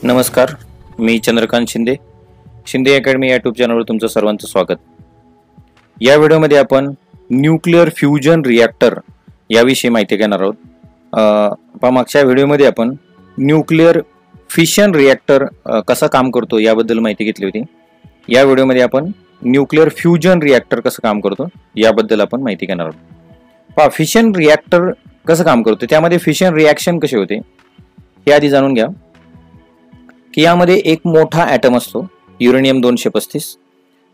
नमस्कार, मी Chandrakant Shinde, Shinde academy YouTube चॅनलवर तुमचं सर्वांचं स्वागत. या व्हिडिओमध्ये आपण न्यूक्लिअर फ्युजन रिॲक्टर याविषयी माहिती घेणार आहोत. मागच्या व्हिडिओमध्ये आपण न्यूक्लिअर फिशन रिॲक्टर कसं काम करतो याबद्दल माहिती घेतली होती. या व्हिडिओमध्ये आपण न्यूक्लिअर फ्युजन रिॲक्टर कसं काम करतो याबद्दल आपण माहिती घेणार आहोत. फिशन रिॲक्टर कसं काम करतो, त्यामध्ये फिशन रिॲक्शन कसे होते हे आधी जाणून घ्या. की यामध्ये एक मोठा ॲटम असतो, युरेनियम 235.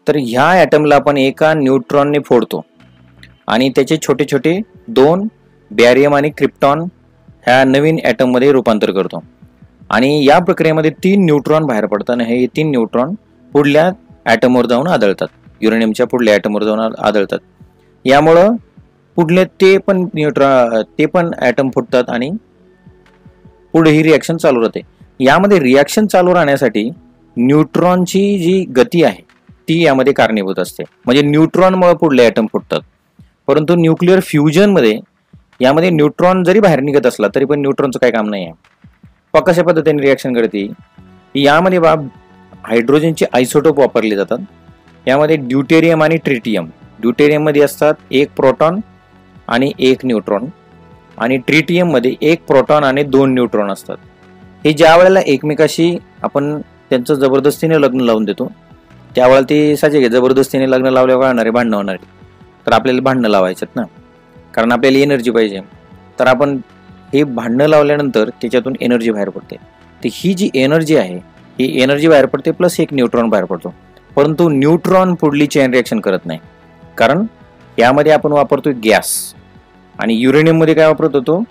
तर ह्या ॲटमला आपण एका न्यूट्रॉनने फोडतो आणि त्याचे छोटे छोटे 2 बॅरियम आणि क्रिप्टॉन ह्या नवीन ॲटममध्ये रूपांतर करतो. आणि या प्रक्रियेमध्ये 3 न्यूट्रॉन बाहेर पडतात. हे 3 न्यूट्रॉन पुढल्या ॲटमवर जाऊन आदळतात, युरेनियमच्या पुढल्या ॲटमवर जाऊन आदळतात. यामुळं पुढले ते पण ॲटम फुटतात आणि पुढे ही रिॲक्शन चालू राहते. यामध्ये रिॲक्शन चालू राहण्यासाठी न्यूट्रॉनची जी गती आहे ती यामध्ये कारणीभूत असते. म्हणजे न्यूट्रॉनमुळे पुढले ॲटम फुटतात. परंतु न्यूक्लिअर फ्युजनमध्ये यामध्ये न्यूट्रॉन जरी बाहेर निघत असला तरी पण न्यूट्रॉनचं काही काम नाही आहे. कशा पद्धतीने रिॲक्शन घडते, यामध्ये हायड्रोजनचे आयसोटोप वापरले जातात. यामध्ये ड्यूटेरियम आणि ट्रिटियम. ड्यूटेरियममध्ये असतात 1 प्रोटॉन आणि 1 न्यूट्रॉन, आणि ट्रिटियममध्ये 1 प्रोटॉन आणि 2 न्यूट्रॉन असतात. हे ज्या वेळेला एकमेकाशी आपण त्यांचं जबरदस्तीने लग्न लावून देतो त्यावेळेला ते साहजिक आहे, जबरदस्तीने लग्न लावल्यावर होणारे भांडणं होणार. तर आपल्याला भांडणं लावायच्यात ना, कारण आपल्याला एनर्जी पाहिजे. तर आपण हे भांडणं लावल्यानंतर त्याच्यातून एनर्जी बाहेर पडते. तर ही जी एनर्जी आहे ही एनर्जी बाहेर पडते प्लस 1 न्यूट्रॉन बाहेर पडतो. परंतु न्यूट्रॉन पुढली चेन रिॲक्शन करत नाही, कारण यामध्ये आपण वापरतोय गॅस. आणि युरेनियममध्ये काय वापरत होतो,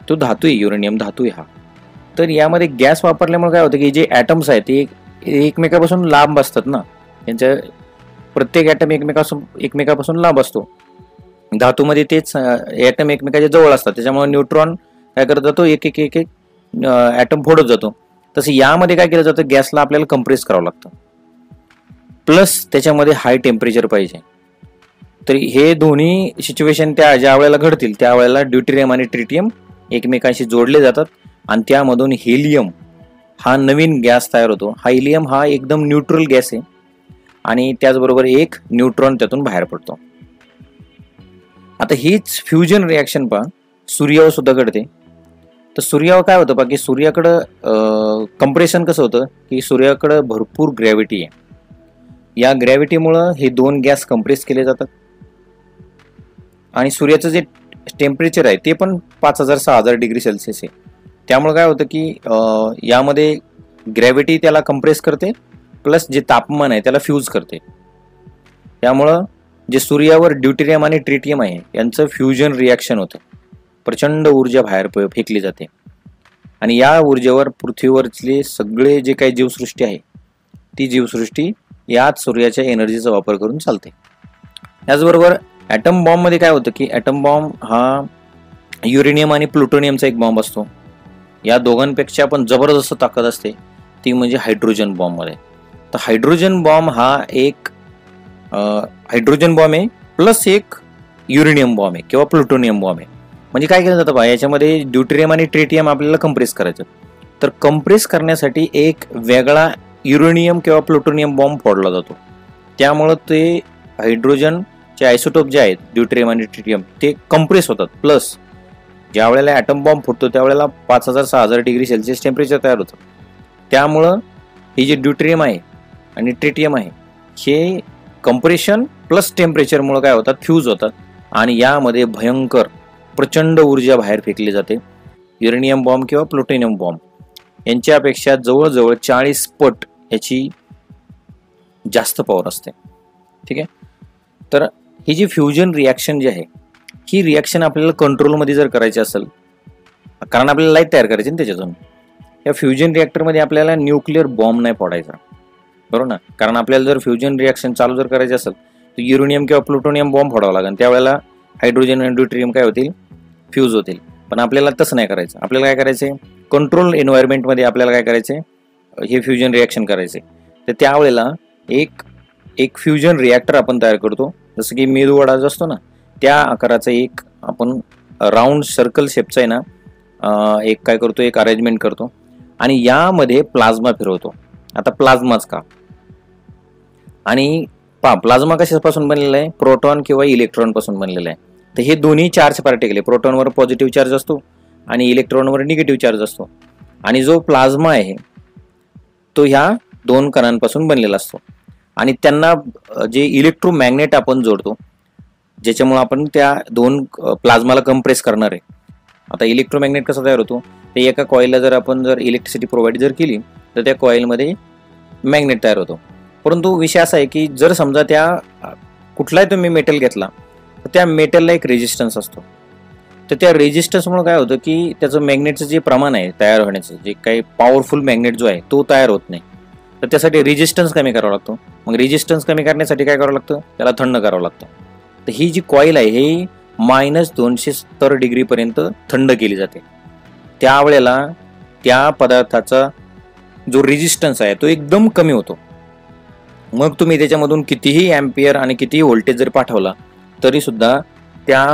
तो धातू आहे, युरेनियम धातू आहे हा. तर यामध्ये गॅस वापरल्यामुळे काय होतं की जे ॲटम्स आहेत ते एकमेकापासून लांब असतात ना, त्यांच्या प्रत्येक ॲटम एकमेकापासून लांब असतो. धातूमध्ये तेच ॲटम एकमेकाच्या जवळ असतात, त्याच्यामुळे न्यूट्रॉन काय करत जातो, एक ॲटम फोडत जातो. तसं यामध्ये काय केलं जातं, गॅसला आपल्याला कंप्रेस करावं लागतं, प्लस त्याच्यामध्ये हाय टेम्परेचर पाहिजे. तर हे दोन्ही सिच्युएशन ज्या वेळेला घडतील त्यावेळेला ड्यूटेरियम आणि ट्रिटियम एकमेकांशी जोडले जातात आणि त्यामधून हेलियम हा नवीन गॅस तयार होतो. हा हेलियम हा एकदम न्यूट्रल गॅस आहे आणि त्याचबरोबर 1 न्यूट्रॉन त्यातून बाहेर पडतो. आता हीच फ्युजन रिॲक्शन सूर्यावर सुद्धा घडते. तर सूर्यावर काय होतं की सूर्याकडं कंप्रेशन कसं होतं की सूर्याकडं भरपूर ग्रॅव्हिटी आहे. या ग्रॅव्हिटीमुळं हे 2 गॅस कंप्रेस केले जातात आणि सूर्याचं जे टेम्परेचर आहे ते पण 5000-6000 डिग्री सेल्सिअस आहे. त्यामुळे काय होतं की यामध्ये ग्रॅव्हिटी त्याला कंप्रेस करते प्लस जे तापमान आहे त्याला फ्यूज करते. त्यामुळं जे सूर्यावर ड्यूटेरियम आणि ट्रिटियम आहे यांचं फ्युजन रिॲक्शन होतं. प्रचंड ऊर्जा बाहेर फेकली जाते आणि या ऊर्जेवर पृथ्वीवरचे सगळे जे काही जीवसृष्टी आहे ती जीवसृष्टी याच सूर्याच्या एनर्जीचा वापर करून चालते. त्याचबरोबर ॲटम बॉम्बमध्ये काय होतं की ॲटम बॉम्ब हा युरेनियम आणि प्लुटोनियमचा एक बॉम्ब असतो. या दोघांपेक्षा पण जबरदस्त ताकद असते ती म्हणजे हायड्रोजन बॉम्बमध्ये. तर हायड्रोजन बॉम्ब हा एक हायड्रोजन बॉम्ब आहे प्लस 1 युरेनियम बॉम्ब आहे किंवा प्लुटोनियम बॉम्ब आहे. म्हणजे काय केलं जातं याच्यामध्ये ड्यूटेरियम आणि ट्रिटियम आपल्याला कंप्रेस करायचं. तर कंप्रेस करण्यासाठी एक वेगळा युरेनियम किंवा प्लुटोनियम बॉम्ब फोडला जातो. त्यामुळं ते हायड्रोजनचे आयसोटोप जे आहेत ड्यूटेरियम आणि ट्रिटियम ते कंप्रेस होतात. प्लस ज्या वेळेला ॲटम बॉम्ब फुटतो त्यावेळेला 5000-6000 डिग्री सेल्सिअस टेम्परेचर तयार होतं. त्यामुळं हे जे ड्यूटेरियम आहे आणि ट्रिटियम आहे हे कंप्रेशन प्लस टेम्परेचरमुळं काय होतात, फ्यूज होतात आणि यामध्ये भयंकर प्रचंड ऊर्जा बाहेर फेकली जाते. युरेनियम बॉम्ब किंवा प्लुटोनियम बॉम्ब यांच्यापेक्षा जवळजवळ 40 पट याची जास्त पॉवर असते. ठीक आहे. तर ही जी फ्युजन रिॲक्शन जी आहे ही रिॲक्शन आपल्याला कंट्रोलमध्ये जर करायची असेल, कारण आपल्याला लाईट तयार करायची ना त्याच्यातून, या फ्युजन रिॲक्टरमध्ये आपल्याला न्यूक्लिअर बॉम्ब नाही फोडायचा, बरोबर ना. कारण आपल्याला जर फ्युजन रिॲक्शन चालू जर करायची असेल तर युरेनियम किंवा प्लुटोनियम बॉम्ब फोडावा लागेल. त्यावेळेला हायड्रोजन आणि ड्यूटेरियम काय होतील, फ्यूज होतील. पण आपल्याला तसं नाही करायचं. आपल्याला काय करायचं, कंट्रोल एन्व्हायरमेंटमध्ये आपल्याला काय करायचं, हे फ्युजन रिॲक्शन करायचे. तर त्यावेळेला एक फ्युजन रिॲक्टर आपण तयार करतो, जसं की मेदूवडा जो असतो ना त्या आकाराचा एक आपण राऊंड सर्कल शेपचा आहे ना एक काय करतो, एक अरेंजमेंट करतो आणि यामध्ये प्लाझ्मा फिरवतो. आता प्लाझ्माच का? आणि प्लाझ्मा कशापासून बनलेला आहे? प्रोटॉन किंवा इलेक्ट्रॉन पासून बनलेला आहे. तर हे दोन्ही चार्ज पार्टिकल आहे. प्रोटॉनवर पॉझिटिव्ह चार्ज असतो आणि इलेक्ट्रॉनवर निगेटिव्ह चार्ज असतो. आणि जो प्लाझ्मा आहे तो ह्या दोन कणांपासून बनलेला असतो. आणि त्यांना जे इलेक्ट्रोमॅग्नेट आपण जोडतो, ज्याच्यामुळे आपण त्या दोन प्लाझ्माला कंप्रेस करणार आहे. आता इलेक्ट्रोमॅग्नेट कसा तयार होतो? ते एका कॉईलला जर आपण इलेक्ट्रिसिटी प्रोव्हाइड जर केली तर त्या कॉईलमध्ये मॅग्नेट तयार होतो. परंतु विषय असा आहे की जर समजा त्या कुठलाही तुम्ही मेटल घेतला तर त्या मेटलला एक रेजिस्टन्स असतो. तर त्या रेजिस्टन्समुळे काय होतं की त्याचं मॅग्नेटचं जे प्रमाण आहे तयार होण्याचं, जे काही पॉवरफुल मॅग्नेट जो आहे तो तयार होत नाही. तर त्यासाठी रेजिस्टन्स कमी करावा लागतो. मग रेजिस्टन्स कमी करण्यासाठी काय करावं लागतं? त्याला थंड करावं लागतं. तर ही जी कॉईल आहे ही -270 डिग्रीपर्यंत थंड केली जाते. त्यावेळेला त्या पदार्थाचा जो रेजिस्टन्स आहे तो एकदम कमी होतो. मग तुम्ही त्याच्यामधून कितीही अँपियर आणि कितीही व्होल्टेज जर पाठवला तरी सुद्धा त्या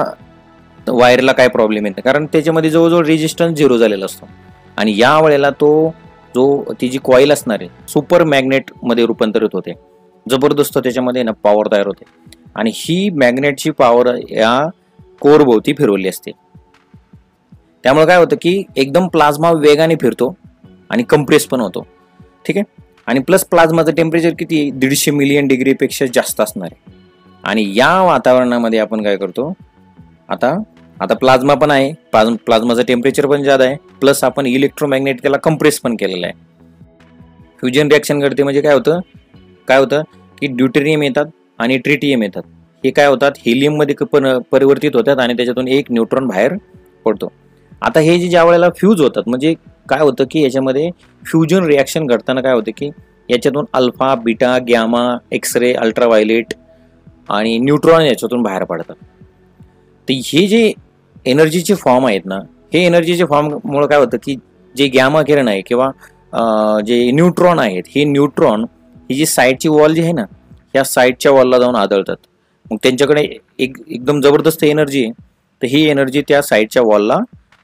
वायरला काय प्रॉब्लेम येत नाही, कारण त्याच्यामध्ये जवळजवळ रेजिस्टन्स 0 झालेला असतो. आणि या वेळेला ती जी कॉईल असणार आहे सुपर मॅग्नेट मध्ये रूपांतरित होते. जबरदस्त त्याच्यामध्ये पॉवर तयार होते. आणि ही मॅग्नेटची पॉवर या कोर भोवती फिरवली असते. त्यामुळे काय होतं की एकदम प्लाझ्मा वेगाने फिरतो आणि कंप्रेस पण होतो. ठीक आहे. आणि प्लस प्लाझ्माचं टेम्परेचर किती आहे? 150 मिलियन डिग्रीपेक्षा जास्त असणार आहे. आणि या वातावरणामध्ये आपण काय करतो? आता प्लाझ्मा पण आहे, प्लाझ्माचं टेम्परेचर पण जास्त आहे, प्लस आपण इलेक्ट्रोमॅग्नेट त्याला कंप्रेस पण केलेलं आहे. फ्युजन रिॲक्शन घडते म्हणजे काय होतं की ड्यूटेरियम येतात आणि ट्रिटियम येतात. हे काय होतात? हेलियम मध्ये परिवर्तित होतात आणि त्याच्यातून एक न्यूट्रॉन बाहेर पडतो. आता हे ज्या वेळेला फ्यूज होतात म्हणजे काय होतं की याच्यामध्ये फ्युजन रिॲक्शन घडताना काय होतं की याच्यातून alpha, beta, gamma, X ray, ultraviolet आणि न्यूट्रॉन याच्यातून बाहेर पडतात. तर हे जे एनर्जीचे फॉर्म आहेत ना, हे एनर्जीचे फॉर्ममुळे काय होतं की जे गॅमा किरण आहे किंवा जे न्यूट्रॉन आहेत, हे न्यूट्रॉन ही जी साईडची वॉल जी आहे ना, ह्या साईडच्या वॉलला जाऊन आदळतात. मग त्यांच्याकडे एकदम जबरदस्त एनर्जी आहे. तर ही एनर्जी त्या साईडच्या वॉलला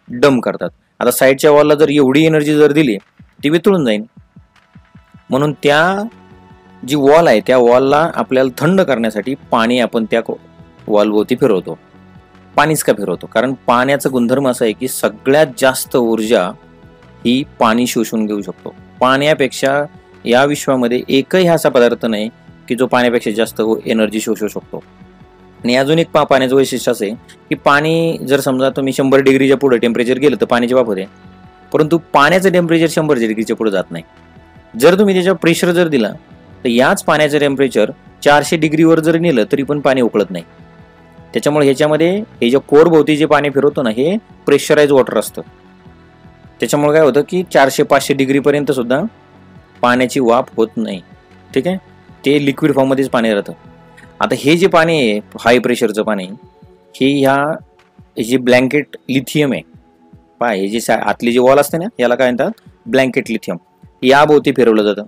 डम करतात. आता साईडच्या वॉलला जर एवढी एनर्जी जर दिली ती वितळून जाईल. म्हणून त्या जी वॉल आहे त्या वॉलला आपल्याला थंड करण्यासाठी पाणी आपण त्या वॉलभोवती फिरवतो. पाणीच का फिरवतो? कारण पाण्याचा गुणधर्म असा आहे की सगळ्यात जास्त ऊर्जा ही पाणी शोषून घेऊ शकतो. पाण्यापेक्षा या विश्वामध्ये एकही असा पदार्थ नाही की जो पाण्यापेक्षा जास्त एनर्जी शोषू शकतो. आणि अजून एक पाण्याचं वैशिष्ट्य असं आहे की पाणी जर समजा तुम्ही 100 डिग्रीच्या पुढे टेम्परेचर गेलं तर पाण्याची वाफ होते. परंतु पाण्याचं टेम्परेचर 100 डिग्रीच्या पुढे जात नाही. जर तुम्ही त्याच्यावर प्रेशर जर दिला तर याच पाण्याचं टेम्परेचर 400 डिग्रीवर जर नेलं तरी पण पाणी उकळत नाही. त्याच्यामुळे ह्याच्यामध्ये हे जे कोर भोवती जे पाणी फिरवतो ना, हे प्रेशराइज वॉटर असतं. त्याच्यामुळे काय होतं की 400-500 डिग्रीपर्यंत सुद्धा पाण्याची वाफ होत नाही. ठीक आहे. ते लिक्विड फॉर्ममध्येच पाणी राहतं. आता हे जे पाणी आहे हाय प्रेशरचं पाणी, हे जे ब्लँकेट लिथियम आहे हे जे आतली जी वॉल असते ना, याला काय म्हणतात? Blanket lithium. या भोवती फिरवलं जातं.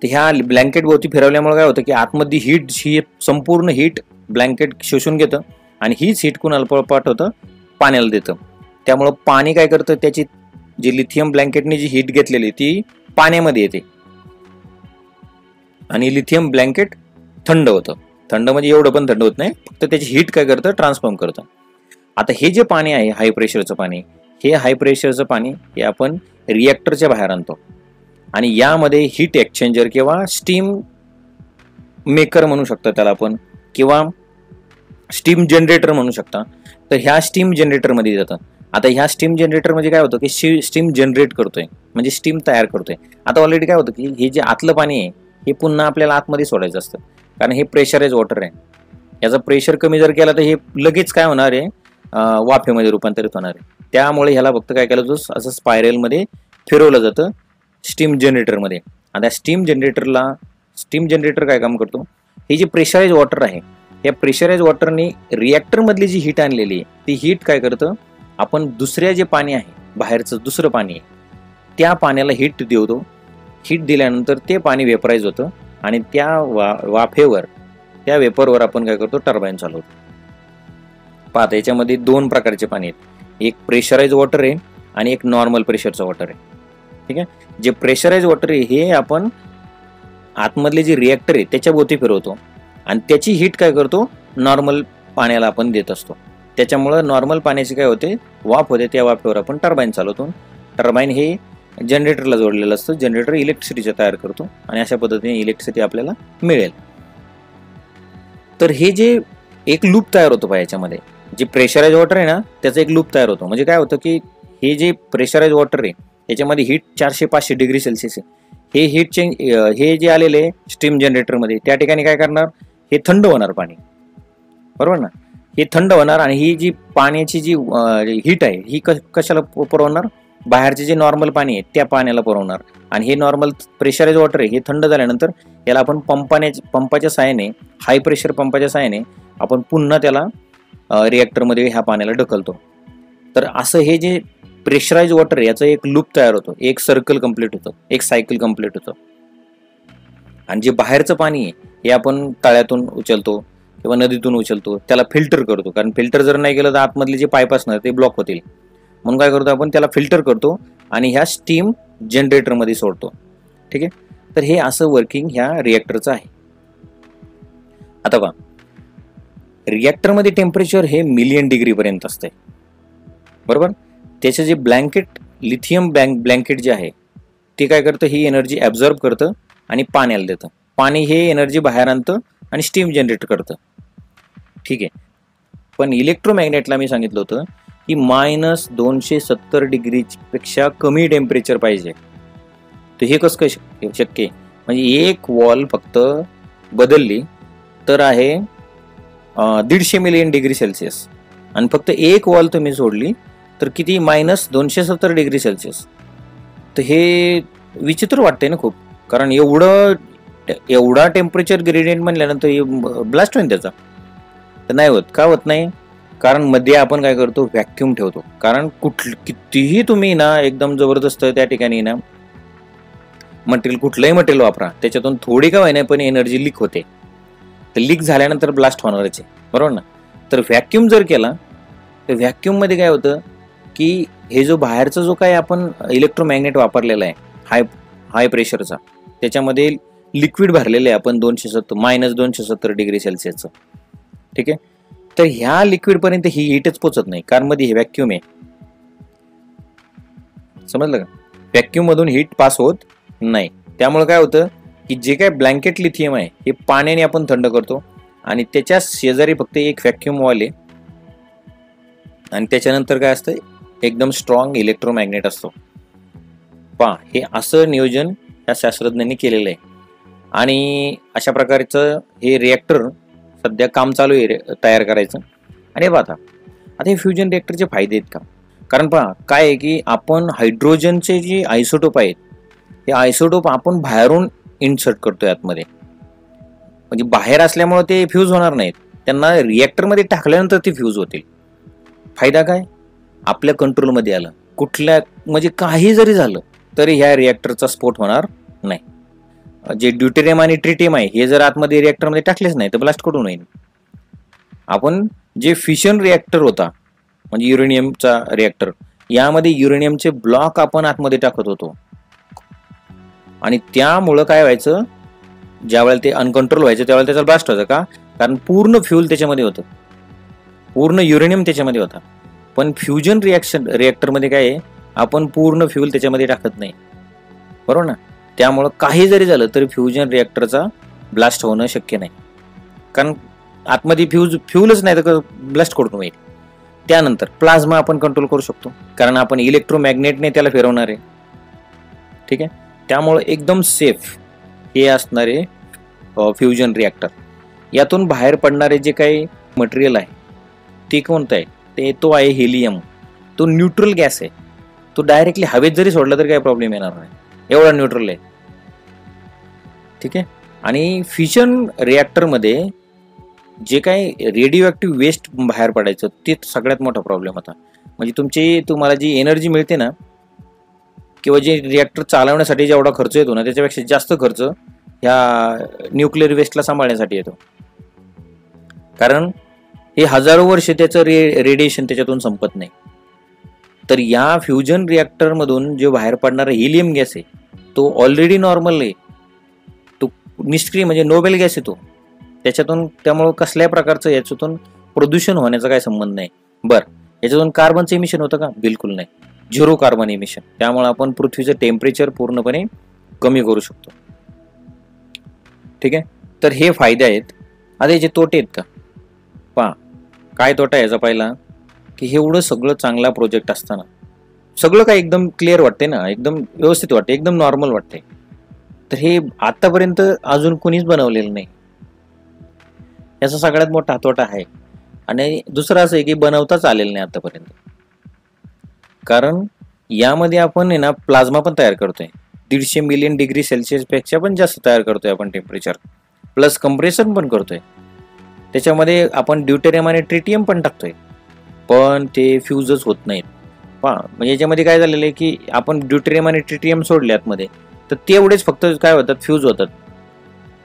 तर ह्या ब्लँकेट भोवती फिरवल्यामुळे काय होतं की आतमध्ये ही संपूर्ण हीट ब्लँकेट शोषून घेतं आणि हीच हीट कुणाला पाठवतं? पाण्याला देतं. त्यामुळं पाणी काय करतं? त्याची जी लिथियम ब्लँकेटने जी हीट घेतलेली ती पाण्यामध्ये येते आणि लिथियम ब्लँकेट थंड होतं. थंड म्हणजे एवढं पण थंड होत नाही, फक्त त्याची हीट काय करतं? ट्रान्सफॉर्म करतं. आता हे जे पाणी आहे हाय प्रेशरचं पाणी, हे हाय प्रेशरचं पाणी हे आपण रिॲक्टरच्या बाहेर आणतो आणि यामध्ये हीट एक्सचेंजर किंवा स्टीम मेकर म्हणू शकतो त्याला आपण, किंवा स्टीम जनरेटर म्हणू शकता. तर ह्या स्टीम जनरेटरमध्ये जातं. आता ह्या स्टीम जनरेटर म्हणजे काय होतं की स्टीम जनरेट करतोय म्हणजे स्टीम तयार करतोय. आता ऑलरेडी काय होतं की हे जे आतलं पाणी आहे हे पुन्हा आपल्याला आतमध्ये सोडायचं असतं, कारण हे प्रेशराइज वॉटर आहे. याचा प्रेशर कमी जर केला तर हे लगेच काय होणार आहे? वाफेमध्ये रूपांतरित होणार आहे. त्यामुळे ह्याला फक्त काय केलं जातं? असं स्पायरलमध्ये फिरवलं जातं स्टीम जनरेटरमध्ये. आता स्टीम जनरेटर काय काम करतो? हे जे प्रेशराइज वॉटर आहे, या प्रेशराइज वॉटरने रिॲक्टरमधली जी हीट आणलेली आहे ती हीट काय करतं? आपण दुसऱ्या जे पाणी आहे बाहेरचं दुसरं पाणी आहे त्या पाण्याला हीट देतो. हीट दिल्यानंतर ते पाणी वेपराइज होतं आणि त्या वाफेवर, त्या वेपरवर आपण काय करतो? टर्बाईन चालवतो. पाहता याच्यामध्ये 2 प्रकारचे पाणी आहेत. एक प्रेशराइज वॉटर आहे आणि एक नॉर्मल प्रेशरचं वॉटर आहे. ठीक आहे. जे प्रेशराइज वॉटर आहे हे आपण आतमधले जे रिॲक्टर आहे त्याच्या भोवती फिरवतो आणि त्याची हीट काय करतो, नॉर्मल पाण्याला आपण देत असतो. त्याच्यामुळं नॉर्मल पाण्याची काय होते, वाफ होते. त्या वाफेवर आपण टर्बाईन चालवतो. टर्बाईन हे जनरेटरला जोडलेलं असतं. जनरेटर इलेक्ट्रिसिटी तयार करतो आणि अशा पद्धतीने इलेक्ट्रिसिटी आपल्याला मिळेल. तर हे जे एक लूप तयार होतो पाहिजे याच्यामध्ये, जे प्रेशराइज वॉटर आहे ना त्याचा एक लूप तयार होतो. म्हणजे काय होतं की हे जे प्रेशराइज वॉटर आहे याच्यामध्ये हीट 400-500 डिग्री सेल्सिअस आहे. हे हीट चेंज हे जे आलेले स्टीम जनरेटरमध्ये त्या ठिकाणी काय करणार, हे थंड होणार पाणी, बरोबर ना. हे थंड होणार आणि ही जी पाण्याची जी हीट आहे ही कशाला पुरवणार, बाहेरचे जे नॉर्मल पाणी आहे त्या पाण्याला पुरवणार. आणि हे नॉर्मल प्रेशराइज वॉटर आहे हे थंड झाल्यानंतर याला आपण पंपाच्या साहाय्याने, हाय प्रेशर पंपाच्या साहाय्याने आपण पुन्हा त्याला रिॲक्टरमध्ये ह्या पाण्याला ढकलतो. तर असं हे जे प्रेशराइज वॉटर याचं एक लूप तयार होतो, एक सर्कल कंप्लीट होतं, एक सायकल कंप्लीट होतं. आणि जे बाहेरचं पाणी आहे हे आपण तळ्यातून उचलतो किंवा नदीतून उचलतो, त्याला फिल्टर करतो. कारण फिल्टर जर नाही केलं तर आतमधले जे पाईप असणार ते ब्लॉक होतील. म्हणून काय करतो आपण, त्याला फिल्टर करतो आणि ह्या स्टीम जनरेटरमध्ये सोडतो. ठीक आहे. तर हे असं वर्किंग ह्या रिॲक्टरचं आहे. आता पहा, रिॲक्टरमध्ये टेम्परेचर हे 1,000,000 डिग्री पर्यंत असते, बरोबर. त्याचं जे ब्लँकेट, लिथियम ब्लँकेट जे आहे ते काय करतं, ही एनर्जी ॲब्झॉर्ब करतं आणि पाण्याला देतं. पाणी हे एनर्जी बाहेर आणतं आणि स्टीम जनरेट करतं. ठीक आहे. पण इलेक्ट्रोमॅग्नेटला मी सांगितलं होतं की -270 डिग्रीपेक्षा कमी टेम्परेचर पाहिजे. तर हे कसं काय शक्य आहे, म्हणजे एक वॉल फक्त बदलली तर आहे 150 मिलियन डिग्री सेल्सिअस आणि फक्त एक वॉल तुम्ही सोडली तर किती, -270 डिग्री सेल्सिअस. तर हे विचित्र वाटतंय ना खूप, कारण एवढा टेम्परेचर ग्रेडियंट म्हणल्यानंतर ब्लास्ट होईल त्याचा. तर नाही होत. का होत नाही, कारण मध्ये आपण काय करतो, व्हॅक्यूम ठेवतो. कारण कितीही तुम्ही ना एकदम जबरदस्त त्या ठिकाणी ना मटेरियल, कुठलंही मटेरियल वापरा, त्याच्यातून थोडी का होईना पण एनर्जी लीक होते. तर लीक झाल्यानंतर ब्लास्ट होणारच आहे, बरोबर ना. तर व्हॅक्यूम जर केला तर व्हॅक्यूममध्ये काय होतं की हे जो बाहेरचा जो काय आपण इलेक्ट्रोमॅग्नेट वापरलेला आहे हाय प्रेशरचा, त्याच्यामध्ये लिक्विड भरलेलं आहे आपण -270 डिग्री सेल्सिअसचं. ठीक आहे. तर ह्या लिक्विडपर्यंत ही हीटच पोचत नाही, कारण मध्ये हे व्हॅक्यूम आहे. समजलं का. व्हॅक्यूम मधून हीट पास होत नाही. त्यामुळे काय होतं की जे काय ब्लँकेट लिथियम आहे हे पाण्याने आपण थंड करतो आणि त्याच्या शेजारी फक्त एक व्हॅक्यूम वॉल आहे आणि त्याच्यानंतर काय असतं, एकदम स्ट्रॉंग इलेक्ट्रोमॅग्नेट असतो. पहा, हे असं नियोजन या शास्त्रज्ञांनी केलेलं आहे. आणि अशा प्रकारचं हे रिॲक्टर सध्या काम चालू आहे तयार करायचं. आणि पहा आता हे फ्युजन रिॲक्टरचे फायदे आहेत का, कारण पहा काय आहे की आपण हायड्रोजनचे जे आयसोटोप आहेत हे आयसोटोप आपण बाहेरून इन्सर्ट करतोय आतमध्ये. म्हणजे बाहेर असल्यामुळे ते फ्यूज होणार नाहीत, त्यांना रिॲक्टरमध्ये टाकल्यानंतर ते फ्यूज होतील. फायदा काय, आपल्या कंट्रोलमध्ये आलं, कुठल्या म्हणजे काही जरी झालं तरी ह्या रिॲक्टरचा स्फोट होणार नाही. जे ड्यूटेरियम आणि ट्रिटियम आहे हे जर आतमध्ये रिॲक्टरमध्ये टाकलेच नाही तर ब्लास्ट कुठून होईल. आपण जे फिशन रिॲक्टर होता म्हणजे युरेनियमचा रिॲक्टर, यामध्ये युरेनियमचे ब्लॉक आपण आतमध्ये टाकत होतो आणि त्यामुळं काय व्हायचं, ज्यावेळेला ते अनकंट्रोल व्हायचं त्यावेळेला त्याचा ब्लास्ट व्हायचा. का, कारण पूर्ण फ्यूल त्याच्यामध्ये होतं, पूर्ण युरेनियम त्याच्यामध्ये होता. पण फ्युजन रिॲक्टरमध्ये काय आहे, आपण पूर्ण फ्यूल त्याच्यामध्ये टाकत नाही, बरोबर ना. त्यामुळं काही जरी झालं तरी फ्युजन रिॲक्टरचा ब्लास्ट होणं शक्य नाही, कारण आतमध्ये फ्यूलच नाही तर ब्लास्ट कुठून होईल. त्यानंतर प्लाझ्मा आपण कंट्रोल करू शकतो, कारण आपण इलेक्ट्रोमॅग्नेटने त्याला फिरवणार आहे. ठीक आहे. त्यामुळं एकदम सेफ हे असणारे फ्युजन रिॲक्टर. यातून बाहेर पडणारे जे काही मटेरियल आहे ते कोणतं आहे, तो आहे हेलियम. तो न्यूट्रल गॅस आहे, तो डायरेक्टली हवेत जरी सोडला तरी काही प्रॉब्लेम येणार नाही, एवढा न्यूट्रल आहे. ठीक आहे. आणि फिशन रिॲक्टरमध्ये जे काही रेडिओ ॲक्टिव्ह वेस्ट बाहेर पडायचं ते सगळ्यात मोठा प्रॉब्लेम होता. म्हणजे तुम्हाला जी एनर्जी मिळते ना किंवा जे रिॲक्टर चालवण्यासाठी जेवढा खर्च येतो ना त्याच्यापेक्षा जास्त खर्च ह्या न्यूक्लिअर वेस्टला सांभाळण्यासाठी येतो. कारण हे हजारो वर्ष त्याचं रेडिएशन त्याच्यातून संपत नाही. तर या फ्युजन रिॲक्टरमधून जो बाहेर पडणारा हिलियम गॅस आहे तो ऑलरेडी नॉर्मल आहे, तो निष्क्रिय म्हणजे नोबेल गॅस आहे तो, त्याच्यातून त्यामुळं कसल्याही प्रकारचं याच्यातून प्रदूषण होण्याचा काही संबंध नाही. बरं, याच्यातून कार्बनचं इमिशन होतं का? बिलकुल नाही, 0 कार्बन इमिशन. त्यामुळे आपण पृथ्वीचं टेम्परेचर पूर्णपणे कमी करू शकतो. ठीक आहे, तर हे फायदे आहेत. आता याचे तोटे आहेत का? पहा, काय तोटा याचा पहिला की एवढं सगळं चांगला प्रोजेक्ट असताना सगळं काय एकदम क्लिअर वाटते ना, एकदम व्यवस्थित वाटते, एकदम नॉर्मल वाटते, तर हे आतापर्यंत अजून कोणीच बनवलेलं नाही. याचा सगळ्यात मोठा तोटा आहे. आणि दुसरं असं आहे की बनवताच आलेलं नाही आतापर्यंत, कारण यामध्ये आपण आहे ना प्लाझ्मा पण तयार करतोय, 150 मिलियन डिग्री सेल्सिअस पेक्षा पण जास्त तयार करतोय आपण टेम्परेचर, प्लस कंप्रेशन पण करतोय. त्याच्यामध्ये आपण ड्यूटेरियम आणि ट्रिटियम पण टाकतोय, पण ते फ्यूजच होत नाहीत. पहा, म्हणजे याच्यामध्ये काय झालेलं आहे की आपण ड्यूटेरियम आणि ट्रिटियम सोडले आतमध्ये, तर तेवढेच फक्त काय होतात, फ्यूज होतात.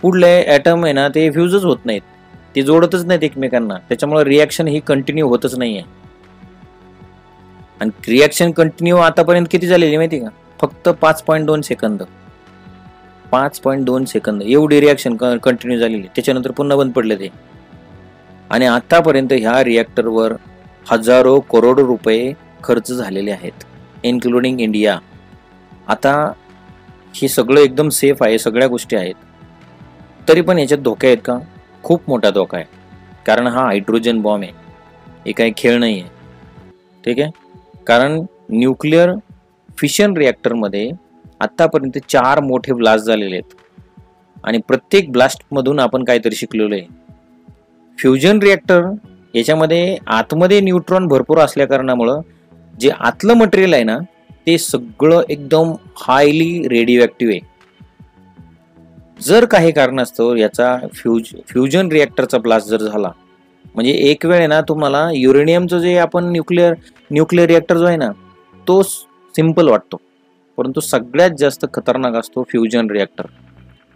पुढले ॲटम आहे ना ते फ्यूजच होत नाहीत, ते जोडतच नाहीत एकमेकांना. त्याच्यामुळे रिॲक्शन ही कंटिन्यू होतच नाही आहे. आणि रिॲक्शन कंटिन्यू आतापर्यंत किती झालेली माहिती का? फक्त 5.2 सेकंद, 5.2 सेकंद एवढी रिॲक्शन कंटिन्यू झालेली. त्याच्यानंतर पुन्हा बंद पडले ते. आणि आतापर्यंत ह्या रिॲक्टरवर हजारो करोड रुपये खर्च झालेले आहेत, इन्क्लुडिंग इंडिया. आता हे सगळं एकदम सेफ आहे, सगळ्या गोष्टी आहेत, तरी पण याच्यात धोके आहेत का? खूप मोठा धोका आहे, कारण हा हायड्रोजन बॉम्ब आहे, हे काही खेळ नाही आहे. ठीक आहे, कारण न्यूक्लिअर फिशन रिॲक्टरमध्ये आत्तापर्यंत 4 मोठे ब्लास्ट झालेले आहेत आणि प्रत्येक ब्लास्टमधून आपण काहीतरी शिकलेलो आहे. फ्युजन रिॲक्टर याच्यामध्ये आतमध्ये न्यूट्रॉन भरपूर असल्या कारणामुळं जे आतलं मटेरियल आहे ना ते सगळं एकदम हायली रेडिओ ॲक्टिव्ह आहे. जर काही कारणास्तव याचा फ्युजन रिॲक्टरचा ब्लास्ट जर झाला, म्हणजे एक वेळ ना तुम्हाला युरेनियमचं जे आपण न्यूक्लिअर रिॲक्टर जो आहे ना तो सिंपल वाटतो, परंतु सगळ्यात जास्त खतरनाक असतो फ्युजन रिॲक्टर.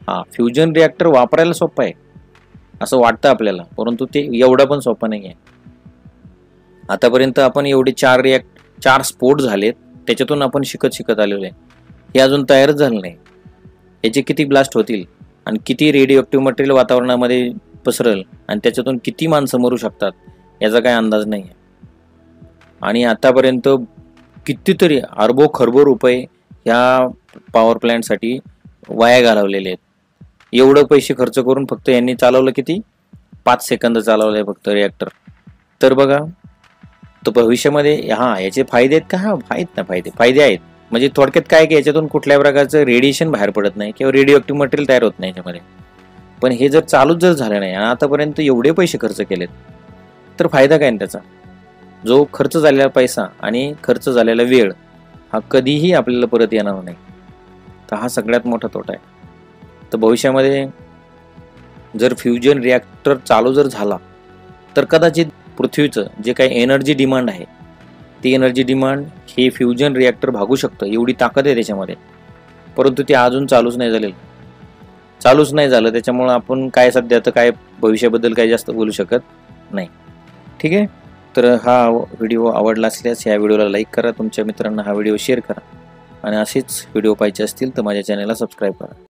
हा, फ्युजन रिॲक्टर वापरायला सोपं आहे असं वाटतं आपल्याला, परंतु ते एवढं पण सोपं नाही आहे. आतापर्यंत आपण एवढे 4 स्फोट झालेत, त्याच्यातून आपण शिकत आलेलो आहे. हे अजून तयारच झालं नाही. याचे किती ब्लास्ट होतील आणि किती रेडिओ ॲक्टिव्ह मटेरियल वातावरणामध्ये पसरल आणि त्याच्यातून किती माणसं मरू शकतात याचा काही अंदाज नाही आहे. आणि आतापर्यंत कितीतरी अरबो खरबो रुपये ह्या पॉवर प्लॅन्टसाठी वाया घालवलेले आहेत. एवढं पैसे खर्च करून फक्त यांनी चालवलं किती, 5 सेकंद चालवलंय फक्त रिॲक्टर. तर बघा, तर भविष्यामध्ये याचे फायदे आहेत का? हा, आहेत ना, फायदे आहेत. म्हणजे थोडक्यात काय की याच्यातून कुठल्या प्रकारचं रेडिएशन बाहेर पडत नाही किंवा रेडिओ ॲक्टिव्ह मटेरियल तयार होत नाही याच्यामध्ये. पण हे जर चालूच झालं नाही आणि आतापर्यंत एवढे पैसे खर्च केलेत, तर फायदा काय त्याचा? जो खर्च झालेला पैसा आणि खर्च झालेला वेळ हा कधीही आपल्याला परत येणार नाही. तर हा सगळ्यात मोठा तोटा आहे. तर भविष्यामध्ये जर फ्युजन रिॲक्टर चालू जर झाला तर कदाचित पृथ्वीचं जे काही एनर्जी डिमांड आहे ती एनर्जी डिमांड हे फ्युजन रिॲक्टर भागू शकतं, एवढी ताकद आहे त्याच्यामध्ये. परंतु ते अजून चालूच नाही झालं. त्याच्यामुळं आपण काय सध्या तर काय भविष्याबद्दल काही जास्त बोलू शकत नाही. ठीक आहे, तर हा व्हिडिओ आवडला असल्यास ह्या व्हिडिओला लाईक करा, तुमच्या मित्रांना हा व्हिडिओ शेअर करा आणि असेच व्हिडिओ पाहिजे असतील तर माझ्या चॅनलला सबस्क्राईब करा.